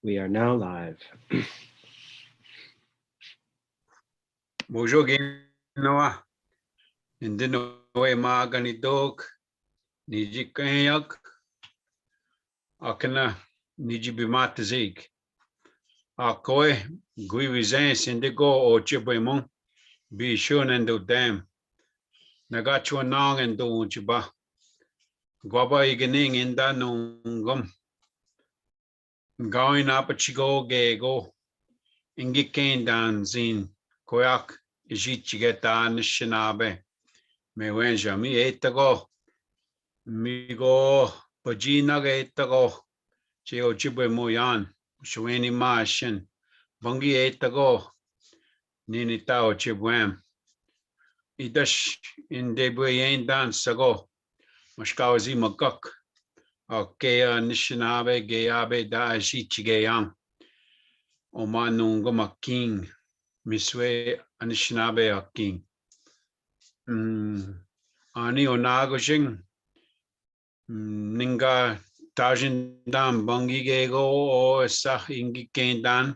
We are now live. Bonjour, Ginoa. Indino ma ganidog. Niji kayak. Akana niji bimatazig. Akoe gui vizan sindigo o Ojibwe mon. Be shun and do dam. Nagachu nong and do chiba. Guaba iganing in da nungum. Going up a chigo gego. Ingikain dan zin. Koyak ijichigeta Anishinaabe. Me wenja mi etago. Migo pajina etago. Che Ojibwe moyan. Shweni mashin. Bungi etago. Nini ta Ojibwem. Idash in debuyen dan sago. Mashkawazi maguk. Okea Anishinaabe geabe da ajichigeyang. Omanunguma king. Miswe Anishinaabe a king. Ani onagoshin. Ninga tajindan bangigego o sa ingikendan.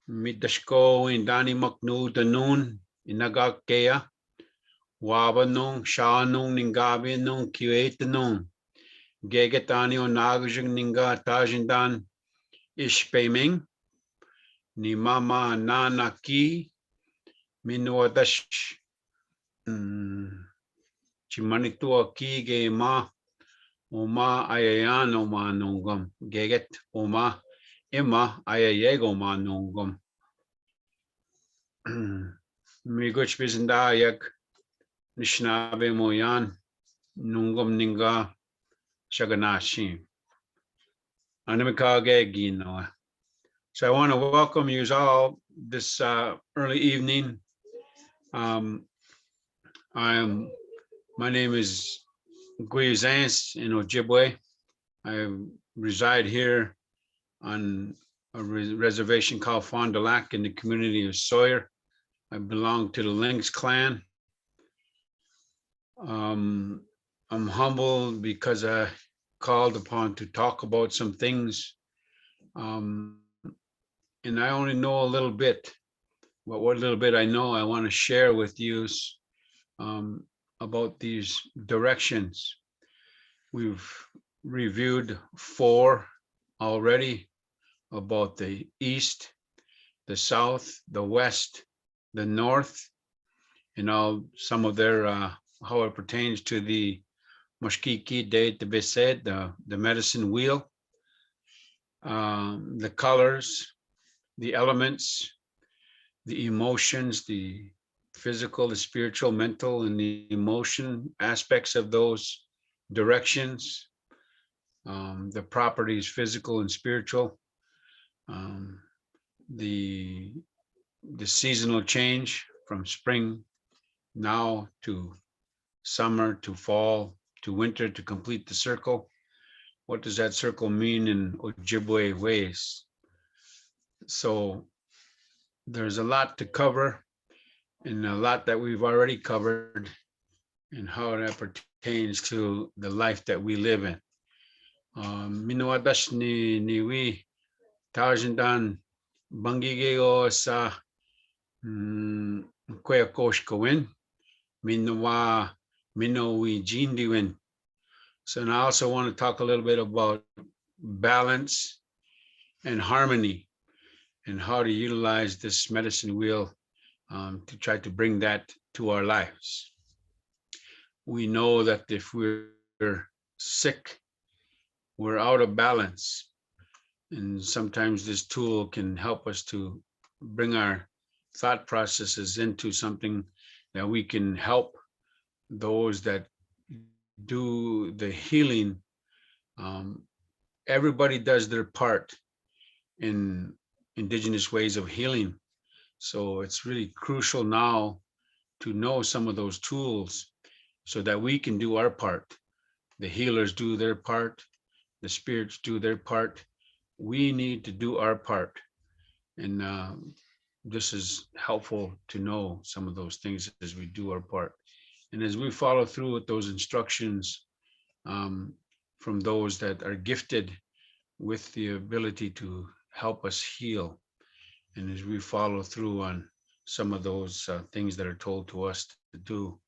Midashko indani maknu danun inagakea. Wabanung shanung ningabi nung kiwetanung. Gegetani onagoshin ninga tajindan ishpeming. Ni mama nanaki minuadash. Chimanitua ki ge ma. Oma ayayan oma nungum. Geget oma ima ayayego ma nungum. Miguch bizinda yak Anishinaabe moyan nungum ninga shaganashi. Animikage gino. So I want to welcome you all this early evening. My name is Gui Zance in Ojibwe. I reside here on a reservation called Fond du Lac in the community of Sawyer. I belong to the Lynx clan. I'm humbled because I called upon to talk about some things. And I only know a little bit, but what little bit I know, I want to share with you about these directions. We've reviewed 4 already about the east, the south, the west, the north, and all some of their how it pertains to the Moshkiki de Tebesed, the medicine wheel, the colors, the elements, the emotions, the physical, the spiritual, mental, and the emotion aspects of those directions, the properties, physical and spiritual, the seasonal change from spring now to summer to fall to winter to complete the circle. What does that circle mean in Ojibwe ways? So there's a lot to cover and a lot that we've already covered and how that pertains to the life that we live in. Minuadash ni niwi tajandan bangigeo sa kwea kosh kawin minuwa minowi jindiwin. So now I also want to talk a little bit about balance and harmony and how to utilize this medicine wheel to try to bring that to our lives. We know that if we're sick, we're out of balance. And sometimes this tool can help us to bring our thought processes into something that we can help those that do the healing. Everybody does their part in indigenous ways of healing. So it's really crucial now to know some of those tools so that we can do our part. The healers do their part, the spirits do their part. We need to do our part. And this is helpful to know some of those things as we do our part. And as we follow through with those instructions from those that are gifted with the ability to help us heal. And as we follow through on some of those things that are told to us to do,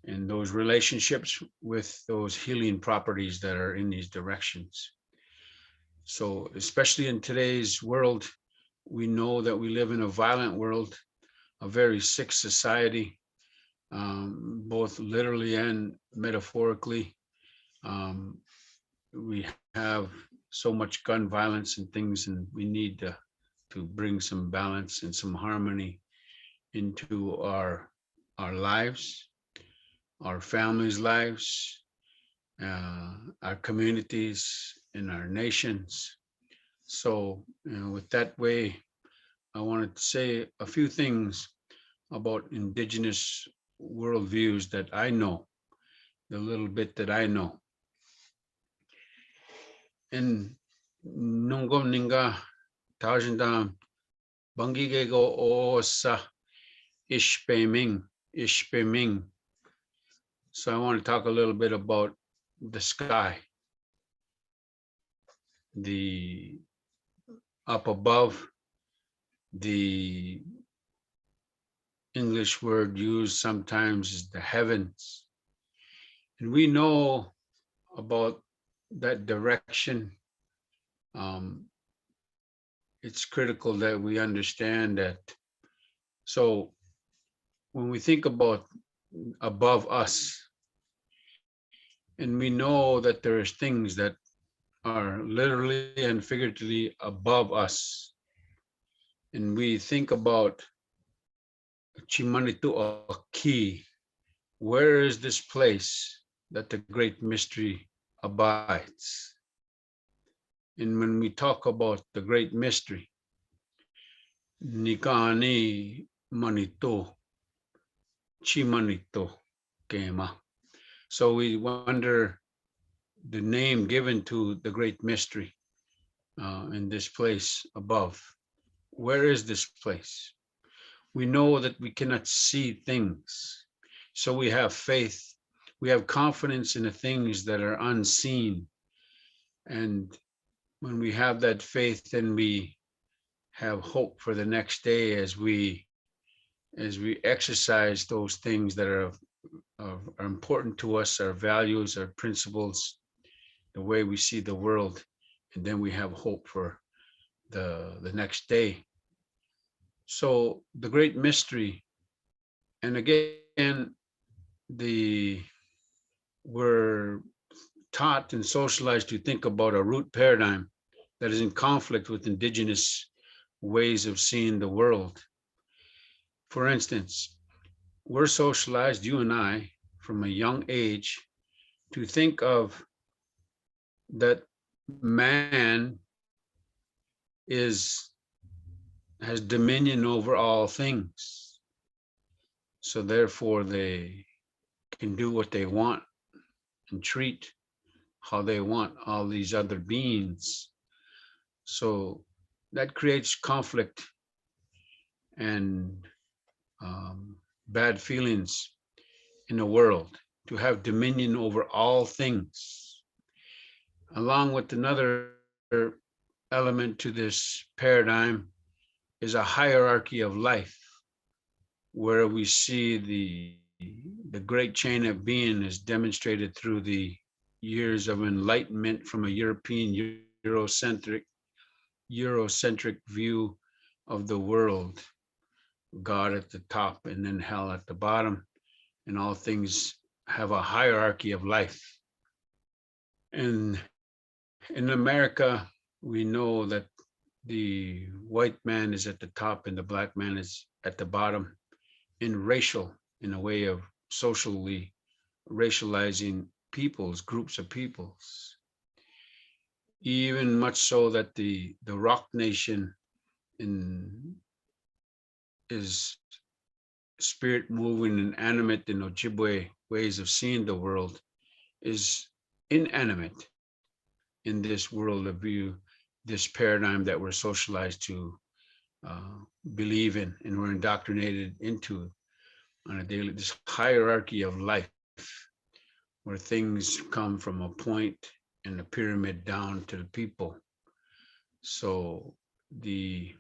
and those relationships with those healing properties that are in these directions. So, especially in today's world, we know that we live in a violent world, a very sick society, both literally and metaphorically. Um, we have so much gun violence and things, and we need to bring some balance and some harmony into our lives, our families' lives, our communities, and our nations. So, with that way, I wanted to say a few things about indigenous worldviews that I know, the little bit that I know. And nungom ninga tajindam bangige go osa ishpeming. So I want to talk a little bit about the sky, the up above, the English word used sometimes is the heavens. And we know about that direction. Um, it's critical that we understand that. So when we think about above us, and we know that there's things that are literally and figuratively above us, and we think about Chimanitu Aki, where is this place that the great mystery abides? And when we talk about the great mystery, Nikani Manito, Chimanito Kema. So we wonder the name given to the great mystery in this place above. Where is this place? We know that we cannot see things. So we have faith. We have confidence in the things that are unseen. And when we have that faith, then we have hope for the next day as we exercise those things that are important to us, our values, our principles, the way we see the world, and then we have hope for the next day. So the great mystery, and again, the we're taught and socialized to think about a root paradigm that is in conflict with indigenous ways of seeing the world. For instance, we're socialized, you and I, from a young age, to think of that man is has dominion over all things. So therefore they can do what they want and treat how they want all these other beings. So that creates conflict and bad feelings in the world, to have dominion over all things. Along with another element to this paradigm is a hierarchy of life, where we see the great chain of being is demonstrated through the years of enlightenment from a European Eurocentric view of the world. God at the top and then hell at the bottom, and all things have a hierarchy of life. And in America, we know that the white man is at the top and the black man is at the bottom, in a way of socially racializing peoples, groups of peoples. Even much so that the rock nation is spirit moving and animate in Ojibwe ways of seeing the world is inanimate in this world of view, this paradigm that we're socialized to believe in and we're indoctrinated into on a daily, this hierarchy of life where things come from a point and the pyramid down to the people. So the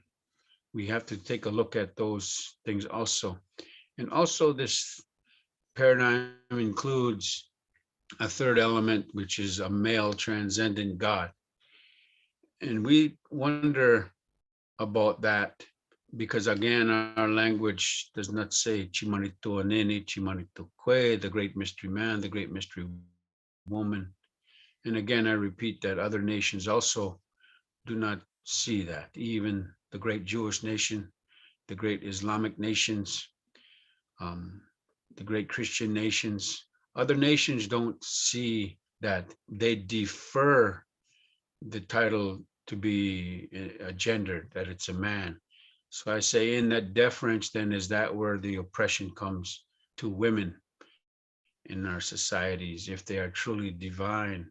we have to take a look at those things also. And also this paradigm includes a third element, which is a male transcendent God. And we wonder about that because again, our language does not say Chimarito Aneni, Chimarito Kwe, the great mystery man, the great mystery woman. And again, I repeat that other nations also do not see that. Even the great Jewish nation, the great Islamic nations, um, the great Christian nations, other nations don't see that. They defer the title to be a gender, that it's a man. So I say in that deference, then is that where the oppression comes to women in our societies, if they are truly divine.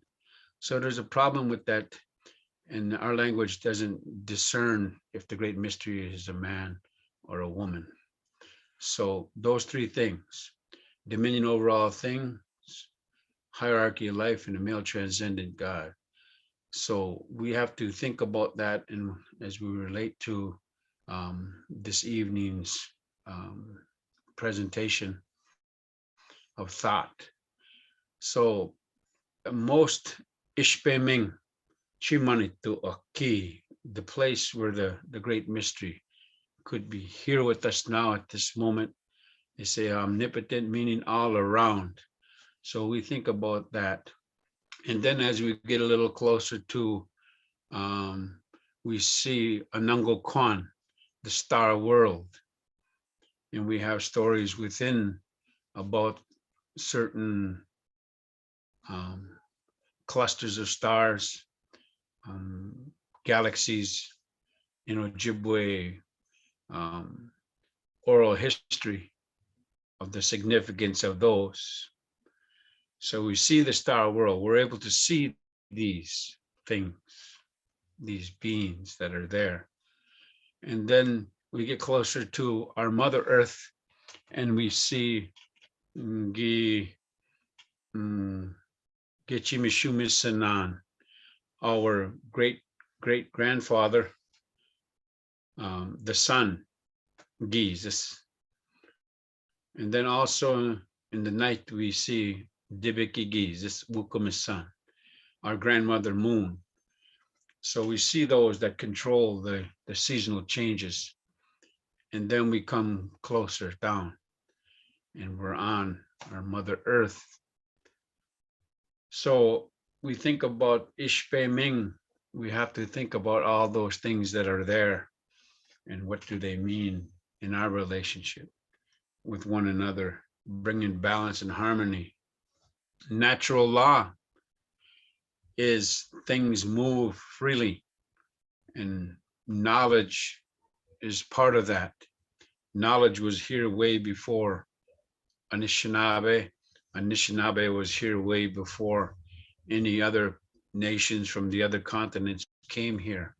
So there's a problem with that. And our language doesn't discern if the great mystery is a man or a woman. So those three things, dominion over all things, hierarchy of life, and a male transcendent God. So we have to think about that, and as we relate to this evening's um, presentation of thought. So most Ishpeming Chimanitu Aki, the place where the great mystery could be here with us now at this moment. They say omnipotent, meaning all around. So we think about that. And then as we get a little closer to, um, we see Anango Kwan, the star world. And we have stories within about certain clusters of stars, galaxies in Ojibwe, um, oral history of the significance of those. So we see the star world. We're able to see these things, these beings that are there. And then we get closer to our Mother Earth and we see Gi Gechimishumi our great grandfather, the sun, Jesus. And then also in the night we see Dibiki Giz, Wukumis son, our grandmother moon. So we see those that control the seasonal changes. And then we come closer down and we're on our Mother Earth. So we think about Ishpe Ming, we have to think about all those things that are there and what do they mean in our relationship with one another, bringing balance and harmony. Natural law is things move freely, and knowledge is part of that. Knowledge was here way before Anishinaabe. Anishinaabe was here way before any other nations from the other continents came here.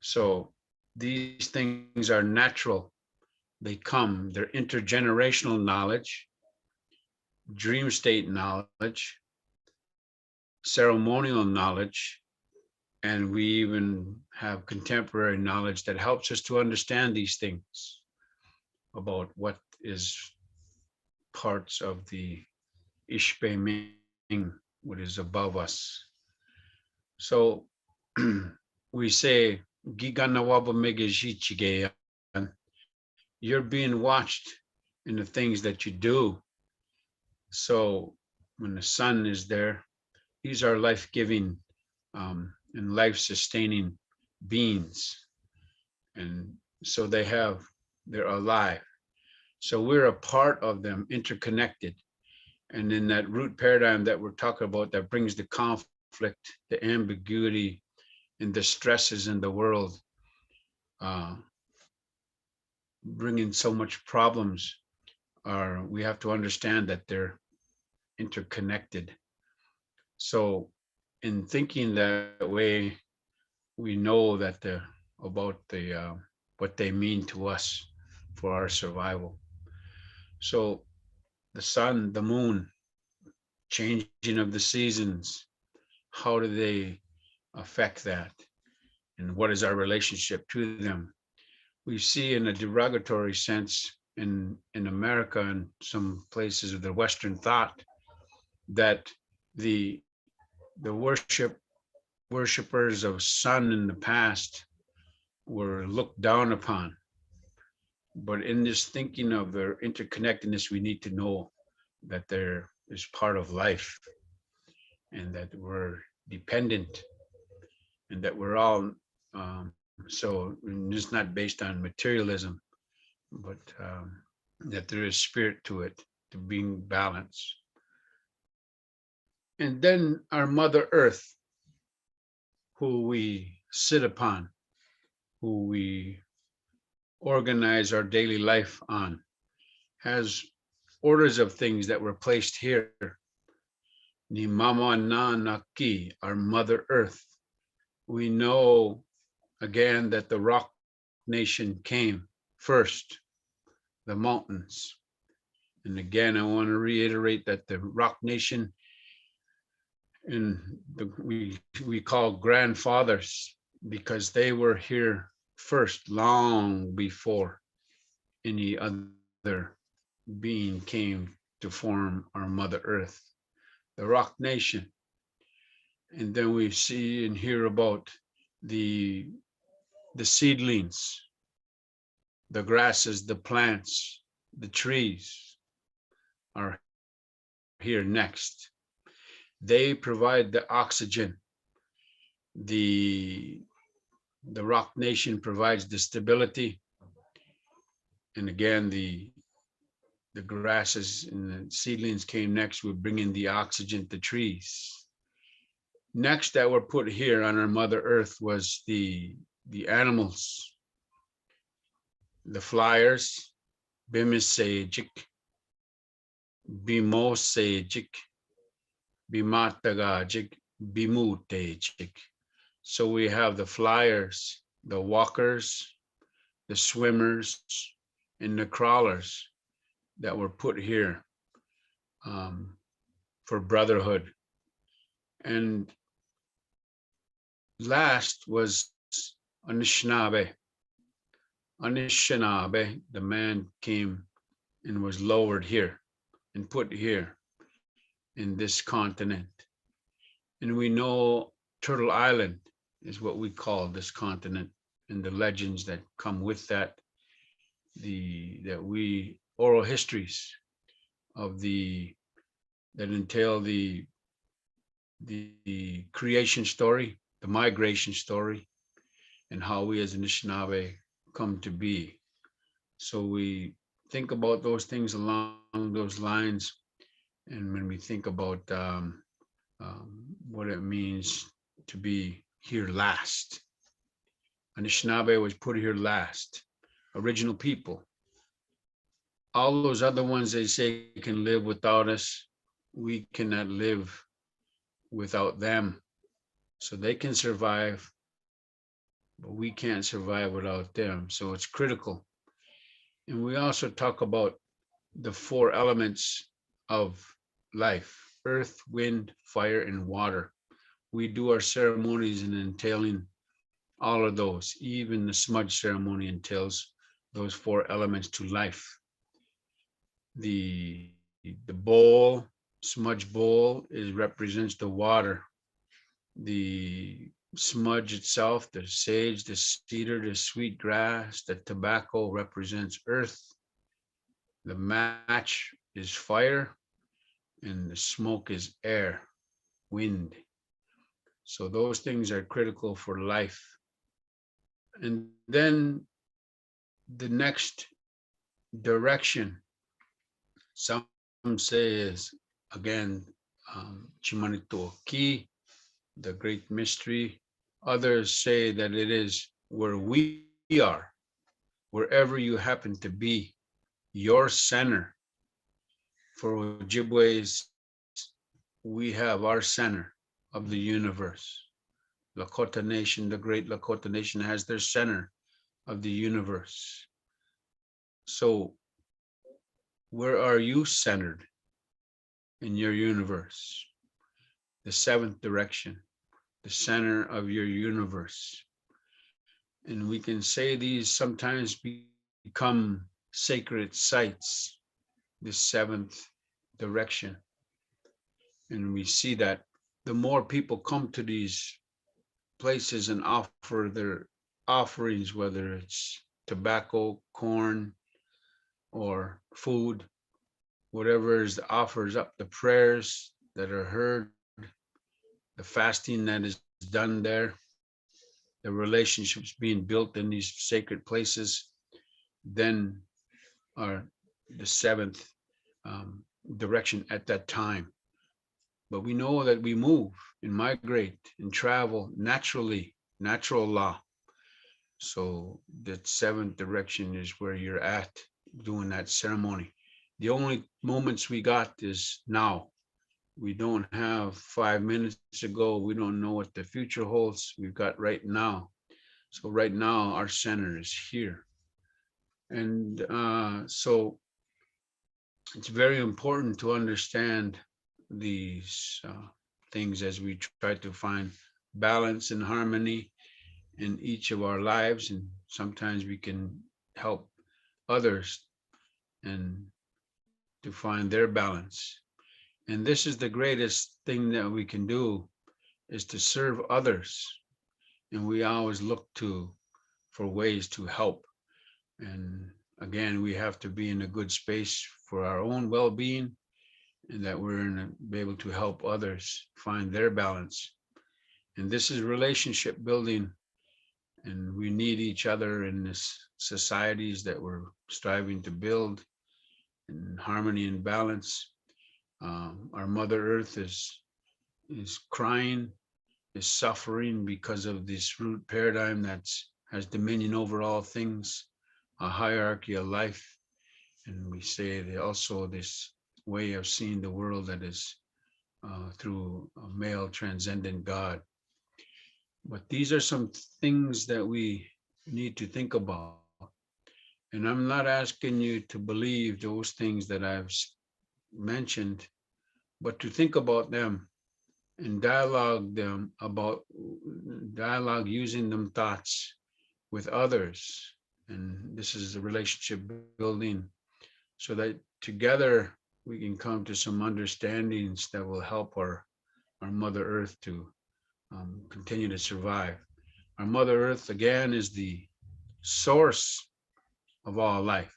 So these things are natural. They come, they're intergenerational knowledge, dream state knowledge, ceremonial knowledge, and we even have contemporary knowledge that helps us to understand these things about what is parts of the Ishpe Ming, what is above us. So we say, Giganawaba Megajichigeyan, you're being watched in the things that you do. So when the sun is there, these are life-giving and life-sustaining beings. And so they're alive. So we're a part of them, interconnected. And in that root paradigm that we're talking about, that brings the conflict, the ambiguity, and the stresses in the world, bringing so much problems, we have to understand that they're interconnected. So in thinking that way, we know that about what they mean to us for our survival. So the sun, the moon, changing of the seasons, how do they affect that? And what is our relationship to them? We see in a derogatory sense in America and some places of the Western thought that the the worshipers of sun in the past were looked down upon. But in this thinking of their interconnectedness, we need to know that there is part of life and that we're dependent and that we're all so it's not based on materialism, but that there is spirit to it, to being balanced. And then our Mother Earth, who we sit upon, who we organize our daily life on, has orders of things that were placed here. Ni mama na naki, our Mother Earth. We know again that the rock nation came first, the mountains. And again, I want to reiterate that the rock nation we call grandfathers because they were here first, long before any other being came to form our Mother Earth, the rock nation. And then we see and hear about the seedlings, the grasses, the plants, the trees are here next. They provide the oxygen. The rock nation provides the stability. And again, the grasses and the seedlings came next, would bring in the oxygen to trees. Next that were put here on our Mother Earth was the animals, the flyers, bimisejik, bimosejik, bimatagajik, bimutejik. So we have the flyers, the walkers, the swimmers, and the crawlers that were put here for brotherhood. And last was Anishinaabe. Anishinaabe, the man came and was lowered here and put here in this continent. And we know Turtle Island is what we call this continent, and the legends that come with that, oral histories of that entail the creation story, the migration story, and how we as Anishinaabe come to be. So we think about those things along those lines. And when we think about what it means to be here last, Anishinaabe was put here last, original people. All those other ones they say can live without us, we cannot live without them. So they can survive, but we can't survive without them. So it's critical. And we also talk about the four elements of life: earth, wind, fire, and water. We do our ceremonies in entailing all of those. Even the smudge ceremony entails those four elements to life. The bowl, smudge bowl, represents the water. The smudge itself, the sage, the cedar, the sweet grass, the tobacco represents earth. The match is fire, and the smoke is air, wind. So those things are critical for life. And then the next direction, some say is, again, Chimanitoki, the great mystery. Others say that it is where we are, wherever you happen to be, your center. For Ojibways, we have our center of the universe. Lakota Nation, the great Lakota Nation, has their center of the universe. So where are you centered in your universe? the seventh direction, the center of your universe. And we can say these sometimes become sacred sites, the seventh direction. And we see that the more people come to these places and offer their offerings, whether it's tobacco, corn, or food, whatever is offers up, the prayers that are heard, the fasting that is done there, the relationships being built in these sacred places, then are the seventh direction at that time. But we know that we move and migrate and travel naturally, natural law. So that seventh direction is where you're at doing that ceremony. The only moments we got is now. We don't have 5 minutes ago. We don't know what the future holds. We've got right now. So right now, our center is here. And so it's very important to understand these things as we try to find balance and harmony in each of our lives. And sometimes we can help others and to find their balance. And this is the greatest thing that we can do, is to serve others. And we always look to for ways to help. And again, we have to be in a good space for our own well-being, and that we're be able to help others find their balance. And this is relationship building, and we need each other in this societies that we're striving to build in harmony and balance. Our Mother Earth is crying, is suffering because of this root paradigm that's has dominion over all things, a hierarchy of life. And we say that also this way of seeing the world that is through a male transcendent God. But these are some things that we need to think about. And I'm not asking you to believe those things that I've mentioned, but to think about them and dialogue using them thoughts with others. And this is a relationship building, so that together we can come to some understandings that will help our Mother Earth to continue to survive. Our Mother Earth, again, is the source of all life,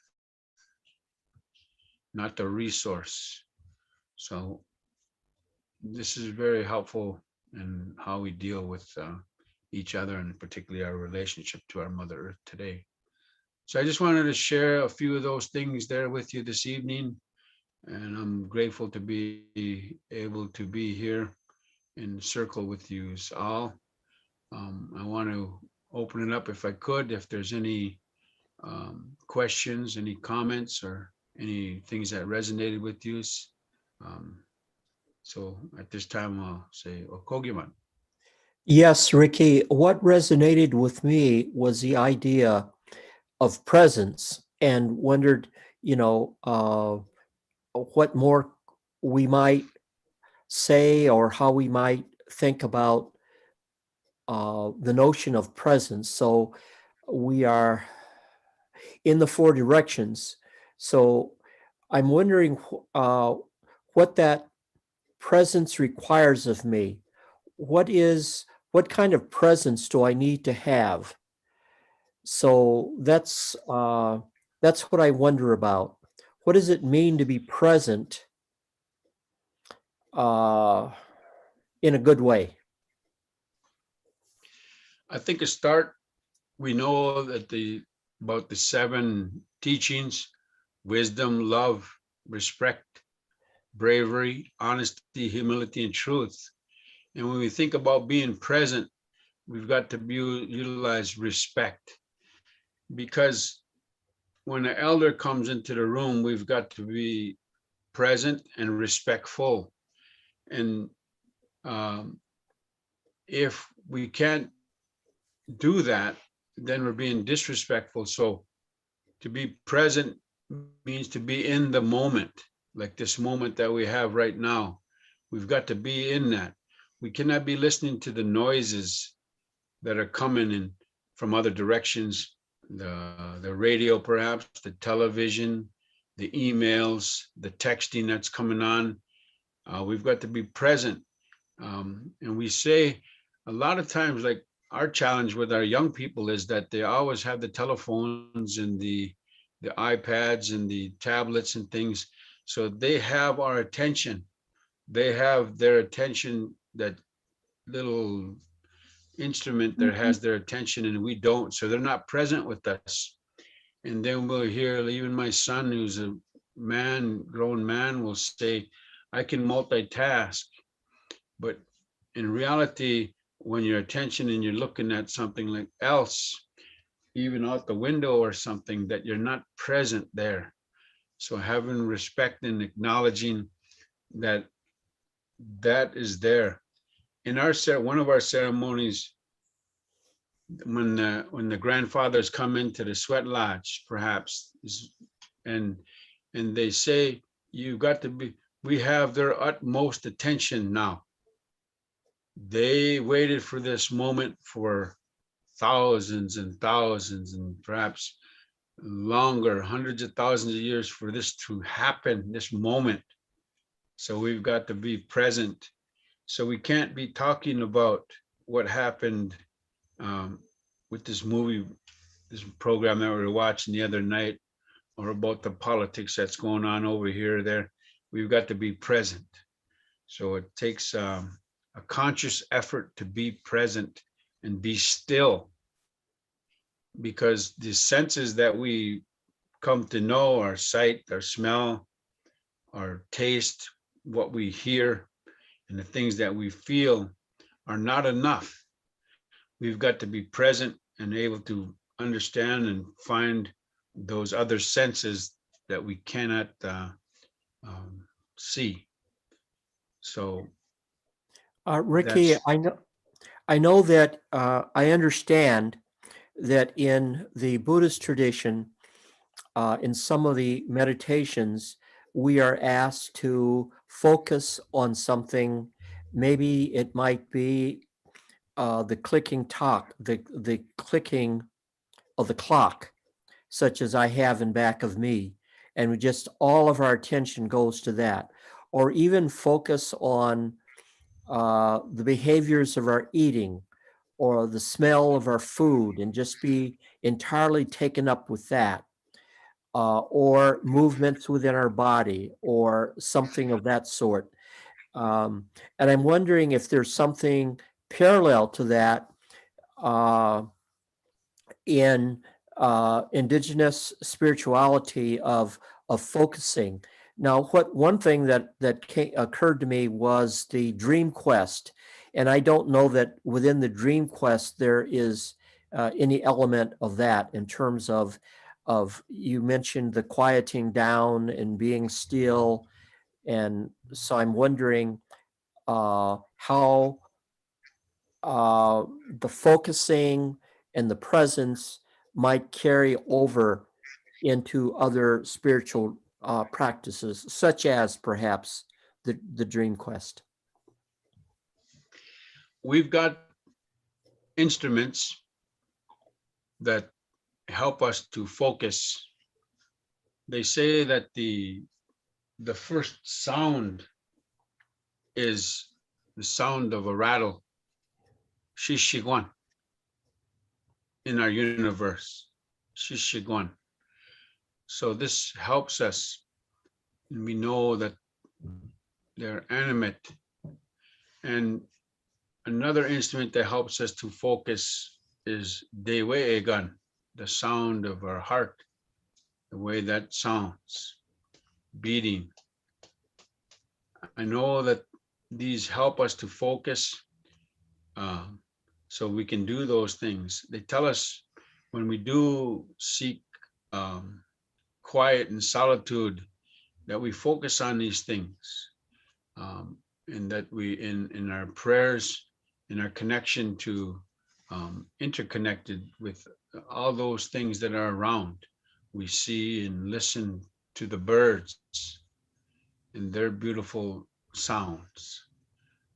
not the resource. So this is very helpful in how we deal with each other, and particularly our relationship to our Mother Earth today. So I just wanted to share a few of those things there with you this evening. And I'm grateful to be able to be here in circle with you all. I want to open it up, if I could, if there's any questions, any comments, or any things that resonated with you. Um, so at this time, I'll say Okogiman. Yes, Ricky, what resonated with me was the idea of presence, and wondered, what more we might say, or how we might think about the notion of presence. So we are in the four directions. So I'm wondering what that presence requires of me. What kind of presence do I need to have? So that's what I wonder about. What does it mean to be present in a good way? I think a start, we know that about the seven teachings: wisdom, love, respect, bravery, honesty, humility, and truth. And when we think about being present, we've got to utilize respect, because when an elder comes into the room, we've got to be present and respectful. And if we can't do that, then we're being disrespectful. So to be present means to be in the moment, like this moment that we have right now. We've got to be in that. We cannot be listening to the noises that are coming in from other directions, the radio perhaps, the television, the emails, the texting that's coming on. We've got to be present. And we say a lot of times, like our challenge with our young people is that they always have the telephones and the iPads and the tablets and things. So they have our attention. They have their attention, that little instrument that Mhm. has their attention, and we don't. So they're not present with us. And then we'll hear even my son, who's a man, grown man, will say, I can multitask. But in reality, when your attention and you're looking at something like else, even out the window or something, that you're not present there. So having respect and acknowledging that that is there. In our one of our ceremonies, when the grandfathers come into the sweat lodge, perhaps, and and they say, you got to be, we have their utmost attention now. They waited for this moment for thousands and thousands and perhaps longer, hundreds of thousands of years for this to happen, this moment. So we've got to be present. So we can't be talking about what happened um, with this movie, this program that we were watching the other night, or about the politics that's going on over here or there. We've got to be present. So it takes a conscious effort to be present and be still, because the senses that we come to know, our sight, our smell, our taste, what we hear, and the things that we feel are not enough. We've got to be present and able to understand and find those other senses that we cannot see. So Ricky, that's, I know that I understand that in the Buddhist tradition, in some of the meditations, we are asked to focus on something. Maybe it might be the clicking talk, the clicking of the clock, such as I have in back of me, and we just all of our attention goes to that, or even focus on the behaviors of our eating or the smell of our food and just be entirely taken up with that, or movements within our body or something of that sort. And I'm wondering if there's something parallel to that uh, in indigenous spirituality of focusing. Now, what one thing that occurred to me was the dream quest, and I don't know that within the dream quest there is any element of that in terms of you mentioned the quieting down and being still, and so I'm wondering how the focusing and the presence might carry over into other spiritual practices, such as perhaps the dream quest. we've got instruments that help us to focus. They say that the first sound is the sound of a rattle, shishiguan, in our universe, shishiguan. So this helps us, and we know that they're animate. And another instrument that helps us to focus is deweegan, the sound of our heart, the way that sounds, beating. I know that these help us to focus, uh, so we can do those things. They tell us when we do seek um, quiet and solitude, that we focus on these things, and that we, in our prayers, in our connection to interconnected with all those things that are around. We see and listen to the birds and their beautiful sounds.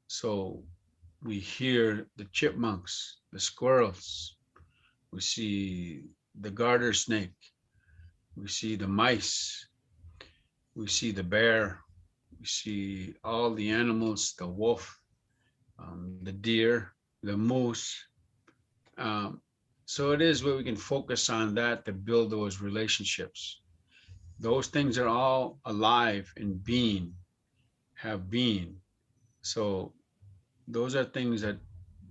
So we hear the chipmunks, the squirrels, we see the garter snake, we see the mice, we see the bear, we see all the animals, the wolf, the deer, the moose. Um, so it is where we can focus on that to build those relationships. Those things are all alive and being, have been. So those are things that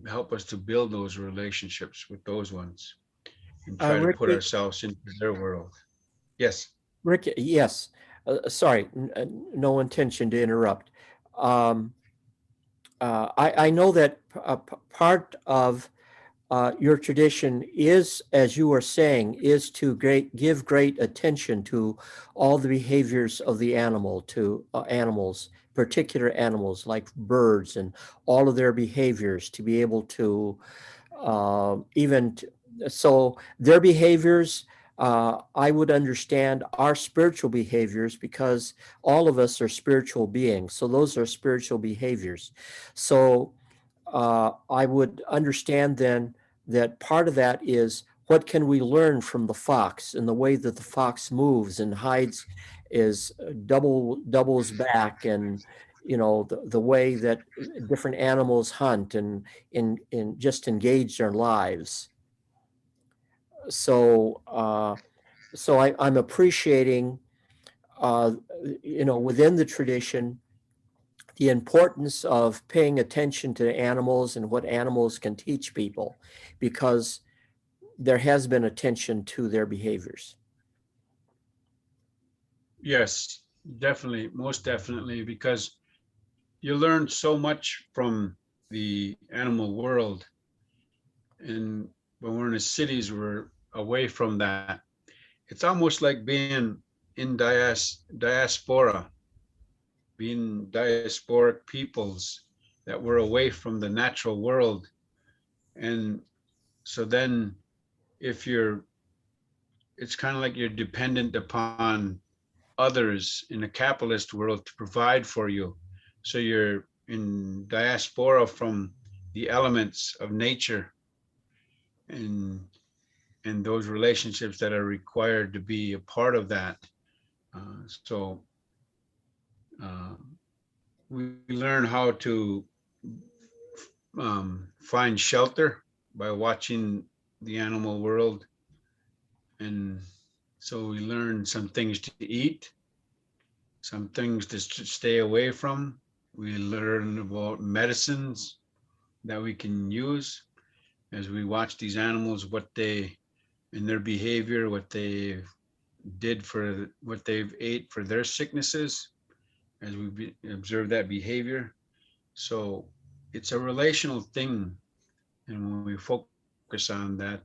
help us to build those relationships with those ones and try to put Ricky, ourselves into their world. Yes. Ricky, yes. Sorry, no intention to interrupt. Um, I know that part of your tradition is, as you are saying, is to give great attention to all the behaviors of the animal, to animals, particular animals like birds and all of their behaviors, to be able to even so their behaviors, I would understand our spiritual behaviors because all of us are spiritual beings. So those are spiritual behaviors. So I would understand then that part of that is what can we learn from the fox and the way that the fox moves and hides is doubles back, and the way that different animals hunt and in just engage their lives. So I'm appreciating within the tradition the importance of paying attention to animals and what animals can teach people, because there has been attention to their behaviors. Yes, definitely, most definitely, because you learn so much from the animal world. And when we're in the cities, we're away from that. It's almost like being in diaspora, being diasporic peoples that were away from the natural world. And so then if you're, it's kind of like you're dependent upon others in a capitalist world to provide for you. So you're in diaspora from the elements of nature and and those relationships that are required to be a part of that. So uh, we learn how to find shelter by watching the animal world, and so we learn some things to eat, some things to stay away from. We learn about medicines that we can use as we watch these animals, what they in their behavior, what they did for what they've ate for their sicknesses, as we observe that behavior. So it's a relational thing, and when we focus on that,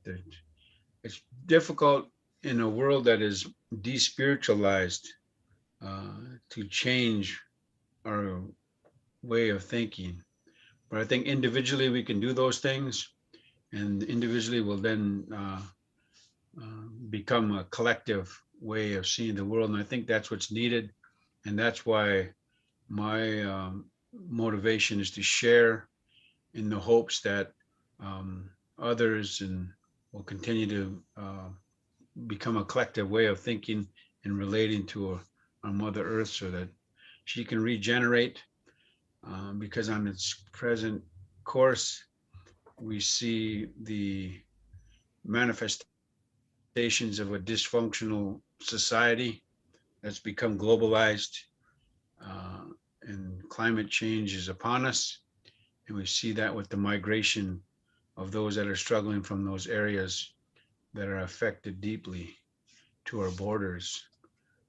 it's difficult in a world that is despiritualized to change our way of thinking. But I think individually we can do those things, and individually will then become a collective way of seeing the world. And I think that's what's needed, and that's why my motivation is to share in the hopes that others and will continue to become a collective way of thinking and relating to our Mother Earth so that she can regenerate. Because on its present course, we see the manifestations of a dysfunctional society that's become globalized, uh, and climate change is upon us. And we see that with the migration of those that are struggling from those areas that are affected deeply to our borders.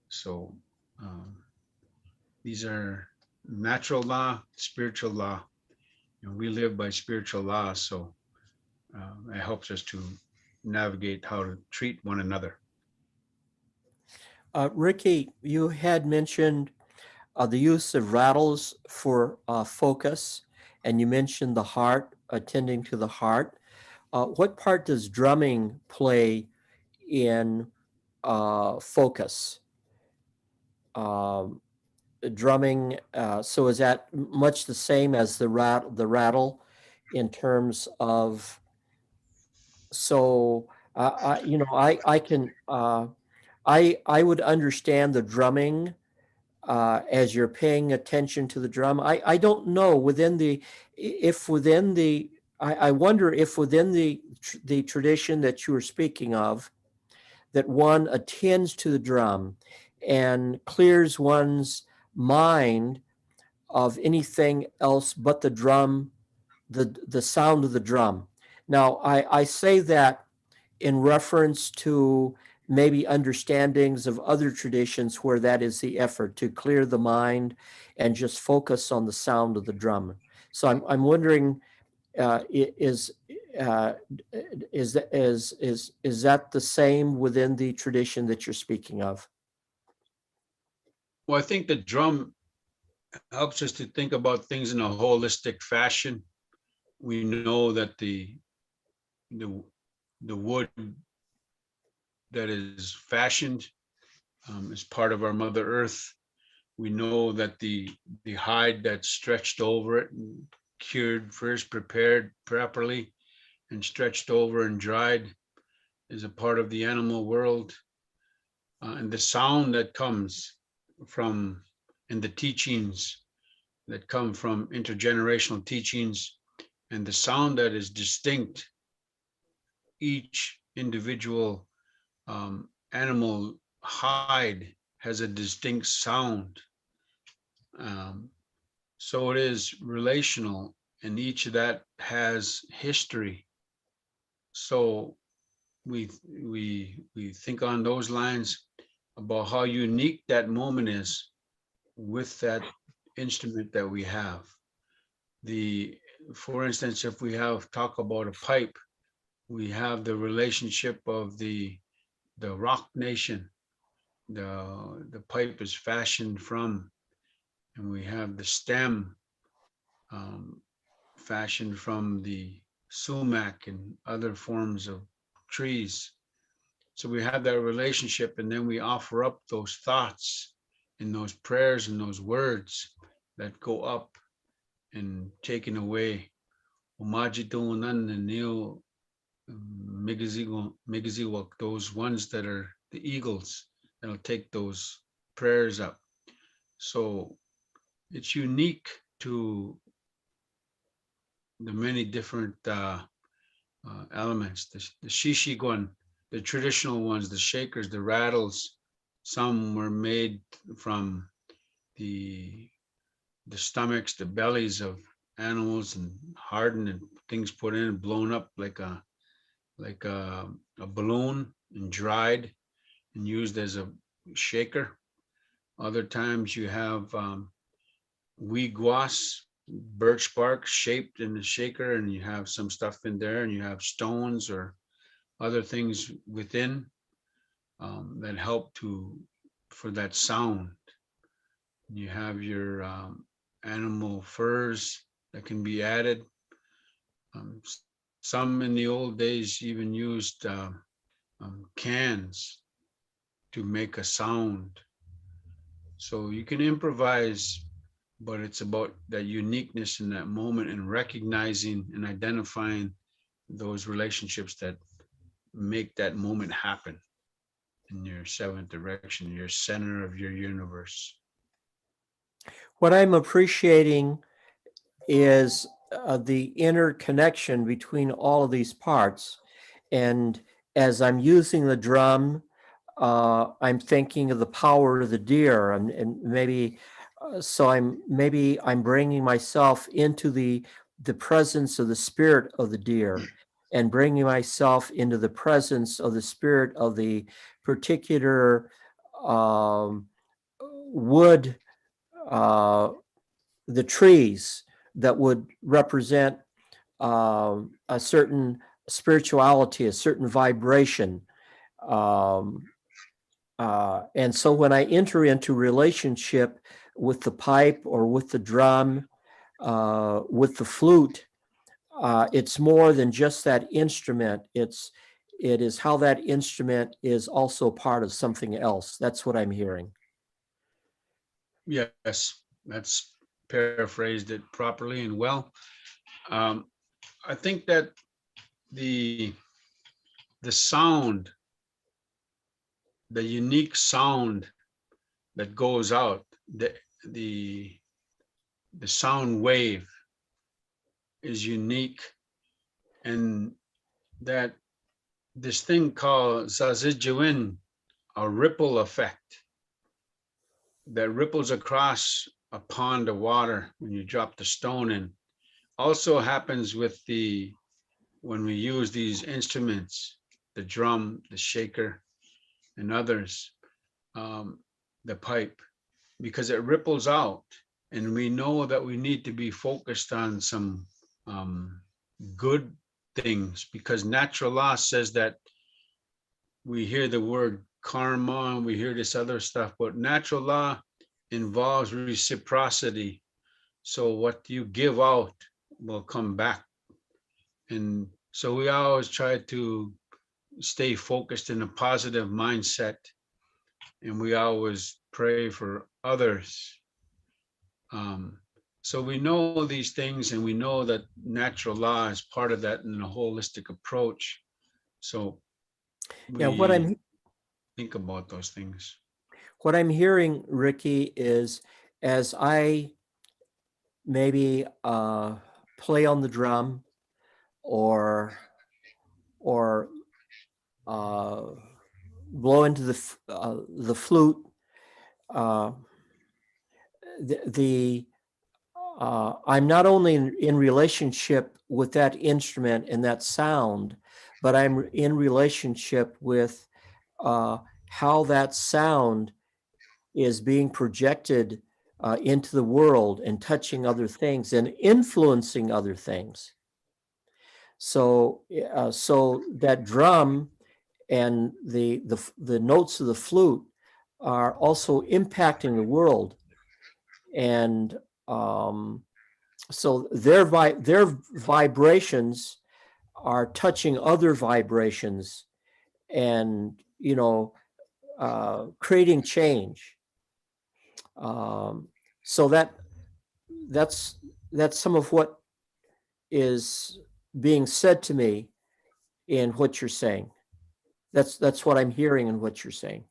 So um, these are natural law, spiritual law, and we live by spiritual law. So it helps us to navigate how to treat one another. Ricky, you had mentioned the use of rattles for focus, and you mentioned the heart, attending to the heart. What part does drumming play in focus? Um, Drumming, so is that much the same as the rattle? in terms of, so I can I would understand the drumming as you're paying attention to the drum. I don't know within the, if within the, I wonder if within the tradition that you were speaking of, that one attends to the drum and clears one's mind of anything else but the drum, the sound of the drum. Now, I say that in reference to maybe understandings of other traditions where that is the effort to clear the mind and just focus on the sound of the drum. So I'm wondering, is uh, is that the same within the tradition that you're speaking of? Well, I think the drum helps us to think about things in a holistic fashion. We know that the the wood that is fashioned is part of our Mother Earth. We know that the hide that's stretched over it and cured first, prepared properly, and stretched over and dried is a part of the animal world. And the sound that comes from, and the teachings that come from intergenerational teachings, and the sound that is distinct, each individual animal hide has a distinct sound. Um, so it is relational, and each of that has history. So we think on those lines about how unique that moment is with that instrument that we have. The, for instance, if we have talk about a pipe, we have the relationship of the Rock Nation. The pipe is fashioned from, and we have the stem um, fashioned from the sumac and other forms of trees. So we have that relationship, and then we offer up those thoughts and those prayers and those words that go up and taken away. Those ones that are the eagles that'll take those prayers up. So it's unique to the many different elements. The shishigwan, the traditional ones, the shakers, the rattles. Some were made from the stomachs, the bellies of animals, and hardened and things put in and blown up like a balloon and dried and used as a shaker. Other times you have wigwas, birch bark shaped in the shaker, and you have some stuff in there, and you have stones or other things within that help to for that sound. You have your animal furs that can be added. Um, some in the old days even used cans to make a sound. So you can improvise, but it's about that uniqueness in that moment and recognizing and identifying those relationships that make that moment happen in your seventh direction, your center of your universe. What I'm appreciating is the interconnection between all of these parts. And as I'm using the drum, I'm thinking of the power of the deer, and maybe so I'm bringing myself into the presence of the spirit of the deer, and bringing myself into the presence of the spirit of the particular um, wood, uh, the trees that would represent a certain spirituality, a certain vibration. Um, and so when I enter into relationship with the pipe or with the drum, with the flute, it's more than just that instrument. It is how that instrument is also part of something else. That's what I'm hearing. Yes, that's paraphrased it properly and well. Um, I think that the sound, the unique sound that goes out, the the sound wave is unique, and that this thing called zazijuin, a ripple effect that ripples across a pond of water when you drop the stone in, also happens with the when we use these instruments, the drum, the shaker, and others, um, the pipe, because it ripples out, and we know that we need to be focused on some good things, because natural law says that we hear the word karma and we hear this other stuff, but natural law involves reciprocity. So what you give out will come back. And so we always try to stay focused in a positive mindset, and we always pray for others. Um, so we know these things, and we know that natural law is part of that in a holistic approach. So Yeah, we think about those things. what I'm hearing, Ricky, is as I maybe play on the drum or or uh, blow into the flute, uh, the I'm not only in relationship with that instrument and that sound, but I'm in relationship with how that sound is being projected into the world and touching other things and influencing other things. So that drum and the notes of the flute are also impacting the world, and so their vibrations are touching other vibrations, and creating change. So that's that's some of what is being said to me in what you're saying. That's what I'm hearing in what you're saying.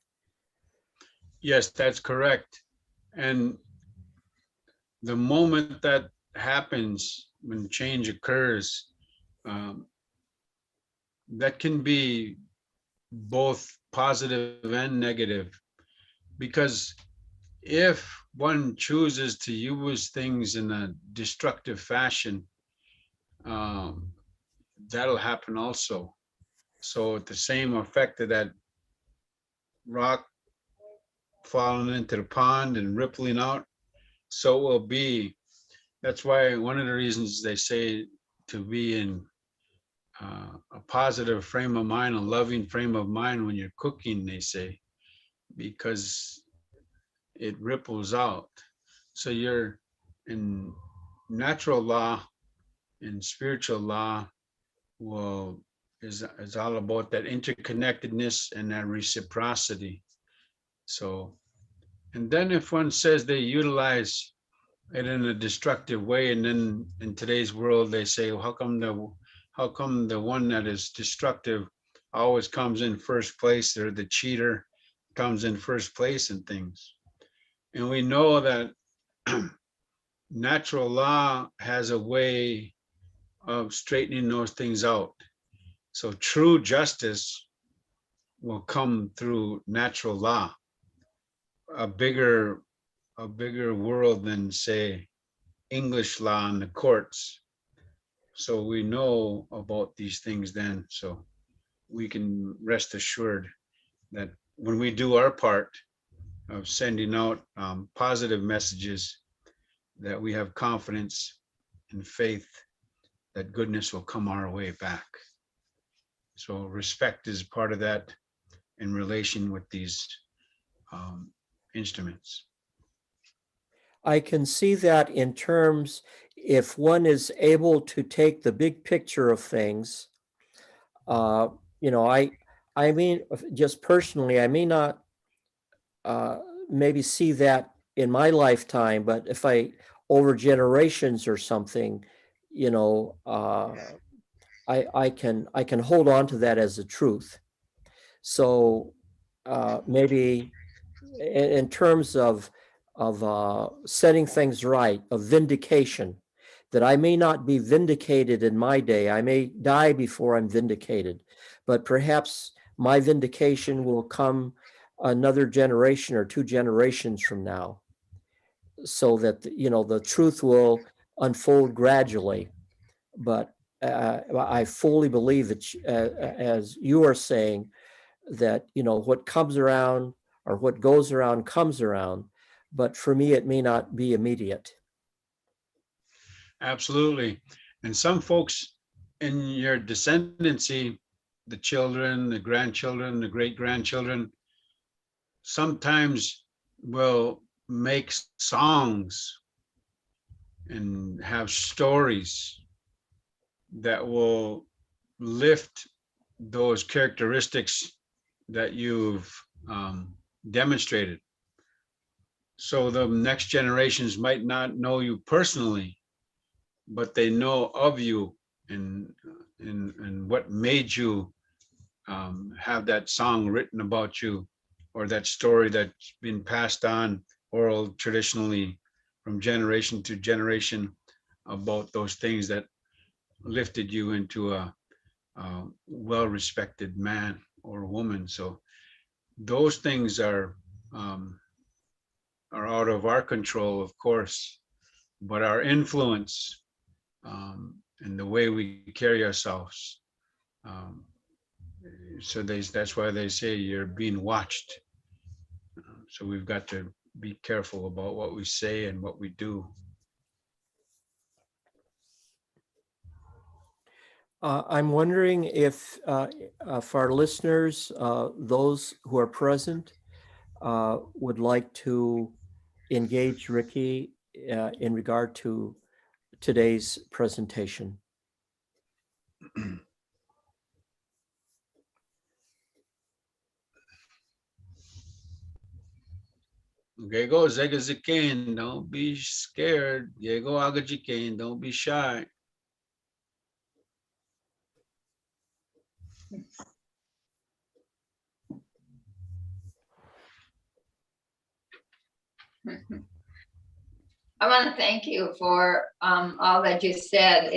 Yes, that's correct. And the moment that happens, when change occurs, um, that can be both positive and negative, because if one chooses to use things in a destructive fashion, um, that'll happen also. So the same effect of that rock falling into the pond and rippling out, so it will be. That's why one of the reasons they say to be in a positive frame of mind, a loving frame of mind when you're cooking, they say, because it ripples out. So you're in natural law and spiritual law, well, is all about that interconnectedness and that reciprocity. So, and then if one says they utilize it in a destructive way, and then in today's world they say, well, how come the one that is destructive always comes in first place, or the cheater comes in first place in things? And we know that natural law has a way of straightening those things out. So true justice will come through natural law, a bigger a bigger world than, say, English law in the courts. So we know about these things then. So we can rest assured that when we do our part of sending out positive messages, that we have confidence and faith that goodness will come our way back. So respect is part of that in relation with these um, instruments. I can see that in terms, if one is able to take the big picture of things, uh, you know, I mean, just personally, I may not uh, maybe see that in my lifetime, but if I over generations or something, you know, I can hold on to that as a truth. So maybe in terms of setting things right, of vindication, that I may not be vindicated in my day. I may die before I'm vindicated, but perhaps my vindication will come another generation or two generations from now, so that the truth will unfold gradually. But I fully believe that, as you are saying, that what comes around, or what goes around comes around. But for me, it may not be immediate. Absolutely. And some folks in your descendancy, the children, the grandchildren, the great grandchildren, sometimes will make songs and have stories that will lift those characteristics that you've demonstrated. So the next generations might not know you personally, but they know of you, and what made you have that song written about you, or that story that's been passed on oral traditionally from generation to generation, about those things that lifted you into a well-respected man or woman. So those things are out of our control, of course, but our influence, and the way we carry ourselves. Um, so that's why they say you're being watched. So we've got to be careful about what we say and what we do. I'm wondering if, for our listeners, those who are present, would like to engage Ricky in regard to today's presentation. Gego Zegazikin, don't be scared. Gego Agajikin, don't be shy. I want to thank you for all that you said.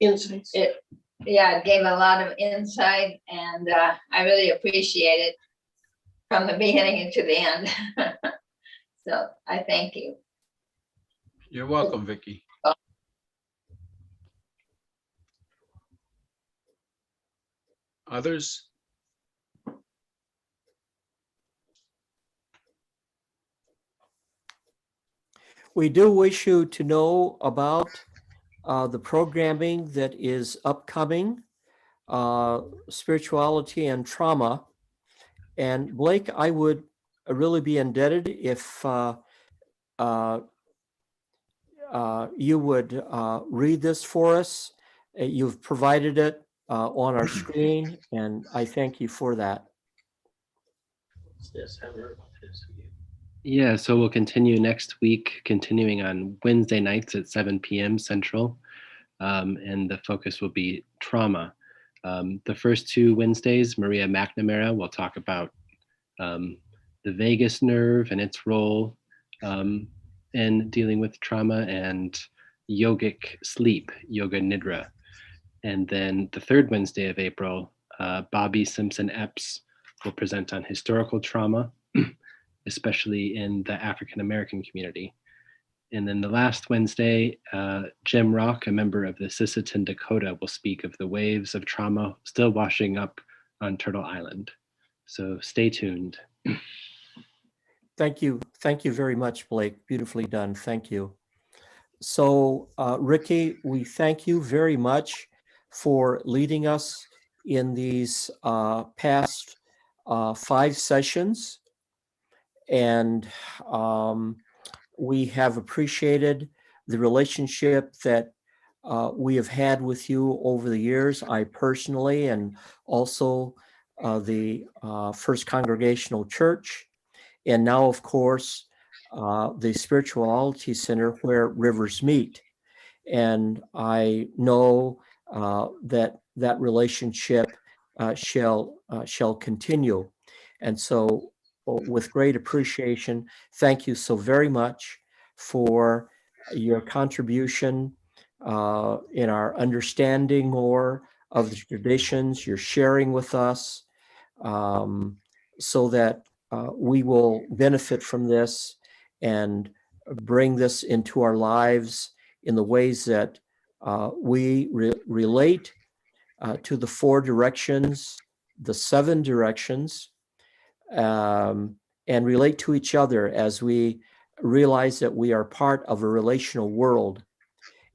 Insights. It gave a lot of insight, and I really appreciate it from the beginning to the end. So I thank you. You're welcome, Vicky. Others? We do wish you to know about the programming that is upcoming, spirituality and trauma. And Blake, I would really be indebted if you would read this for us. You've provided it on our screen, and I thank you for that. Yes, I haven't heard about this. Yeah, so we'll continue next week, continuing on Wednesday nights at 7 p.m. Central, and the focus will be trauma. The first two Wednesdays, Maria McNamara will talk about the vagus nerve and its role in dealing with trauma, and yogic sleep, yoga nidra. And then the third Wednesday of April, Bobby Simpson Epps will present on historical trauma, especially in the African American community. And then the last Wednesday, Jim Rock, a member of the Sisseton Dakota, will speak of the waves of trauma still washing up on Turtle Island. So stay tuned. Thank you. Thank you very much, Blake. Beautifully done. Thank you. So, Ricky, we thank you very much for leading us in these past 5 sessions. And we have appreciated the relationship that we have had with you over the years, I personally, and also the First Congregational Church. And now, of course, the Spirituality Center where rivers meet. And I know that relationship shall continue. And so, with great appreciation, thank you so very much for your contribution in our understanding more of the traditions you're sharing with us, so that we will benefit from this and bring this into our lives in the ways that we relate to the 4 directions, the 7 directions, and relate to each other as we realize that we are part of a relational world.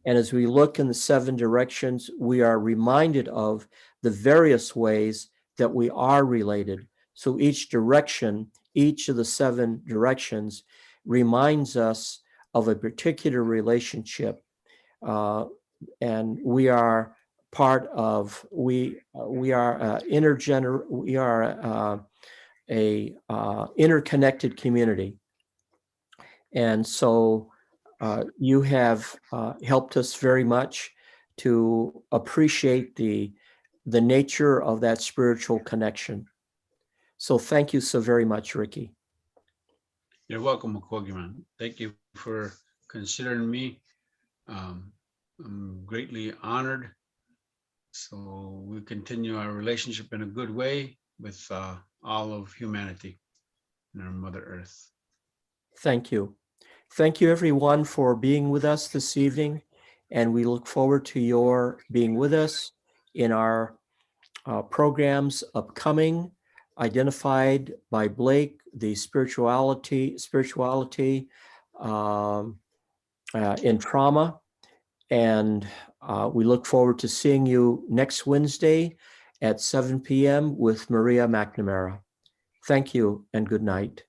And as we look in the 7 directions, we are reminded of the various ways that we are related. So each direction, each of the 7 directions reminds us of a particular relationship. And we are part of, we are a interconnected community. And so you have helped us very much to appreciate the nature of that spiritual connection. So thank you so very much, Ricky. You're welcome, Mukwege, man. Thank you for considering me. I'm greatly honored. So we continue our relationship in a good way with all of humanity and our Mother Earth. Thank you. Thank you, everyone, for being with us this evening. And we look forward to your being with us in our programs upcoming, identified by Blake, the spirituality in trauma. And we look forward to seeing you next Wednesday at 7 p.m. with Maria McNamara. Thank you and good night.